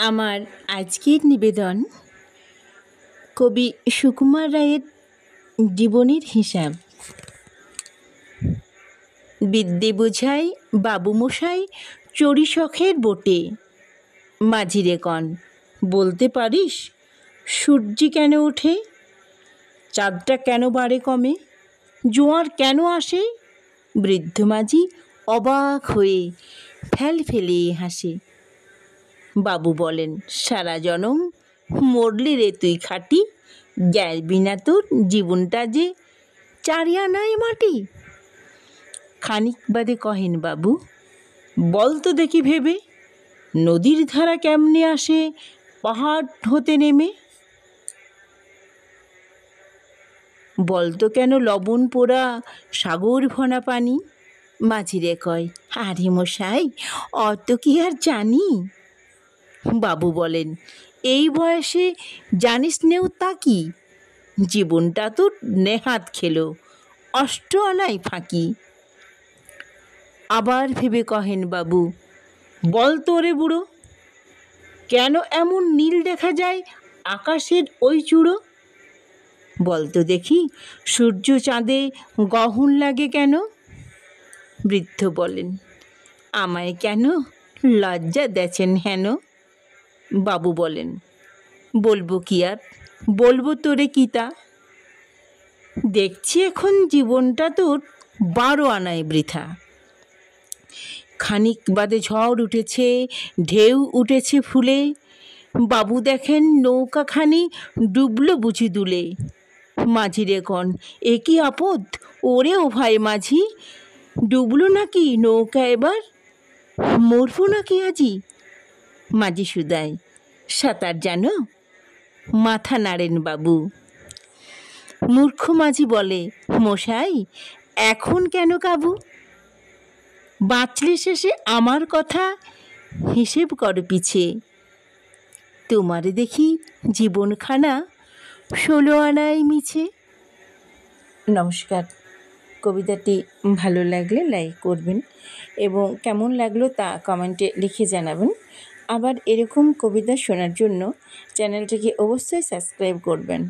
আমার আজকের নিবেদন কবি সুকুমার রায়ের জীবনের হিসাব। বিদ্যে বোঝাই বাবুমশাই চড়ি শখের বোটে। মাঝিরে কন বলতে পারিস সূর্যি কেন ওঠে? চাঁদটা কেন বাড়ে কমে? জোয়ার কেন আসে? বৃদ্ধ মাঝি অবাক হয়ে ফেল ফেলে হাসে। বাবু বলেন, সারা জনম মরলি রে তুই খাটি, জ্ঞান বিনা তোর জীবনটা যে চারিয়ানায় মাটি। খানিক বাদে কহেন বাবু, বল তো দেখি ভেবে, নদীর ধারা কেমনে আসে পাহাড় হতে নেমে? বলতো কেন লবণ পোড়া সাগর ভনা পানি? মাঝিরে কয়, আরে মশাই অত কি আর জানি। বাবু বলেন, এই বয়সে জানিস নেও তা কি? জীবনটা তো নেহাত খেলো, অষ্ট আনাই ফাঁকি। আবার ভেবে কহেন বাবু, বল তো রে বুড়ো, কেন এমন নীল দেখা যায় আকাশের ওই চূড়ো? বলতো দেখি সূর্য চাঁদে গহন লাগে কেন? বৃদ্ধ বলেন, আমায় কেন লজ্জা দেছেন হেন? বাবু বলেন, বলবো কি আর, বলবো তোরে কি তা? দেখছি এখন জীবনটা তোর 12 আনায় বৃথা। খানিক বাদে ঝড় উঠেছে, ঢেউ উঠেছে ফুলে। বাবু দেখেন নৌকাখানি ডুবলো বুঝি দুলে। মাঝিরে কন, এ কি আপদ ওরে ও ভাই মাঝি, ডুবলো নাকি নৌকা এবার, মরবো নাকি আজি? মাঝি শুধায়, সাঁতার জানো? মাথা নাড়েন বাবু। মূর্খ মাঝি বলে, মশাই এখন কেন কাবু? বাঁচলে শেষে আমার কথা হিসেব করো পিছে, তোমারে দেখি জীবনখানা 16 আনায় মিছে। নমস্কার। কবিতাটি ভালো লাগলে লাইক করবেন এবং কেমন লাগলো তা কমেন্টে লিখে জানাবেন। আবার এরকম কবিতা শোনার জন্য চ্যানেলটিকে অবশ্যই সাবস্ক্রাইব করবেন।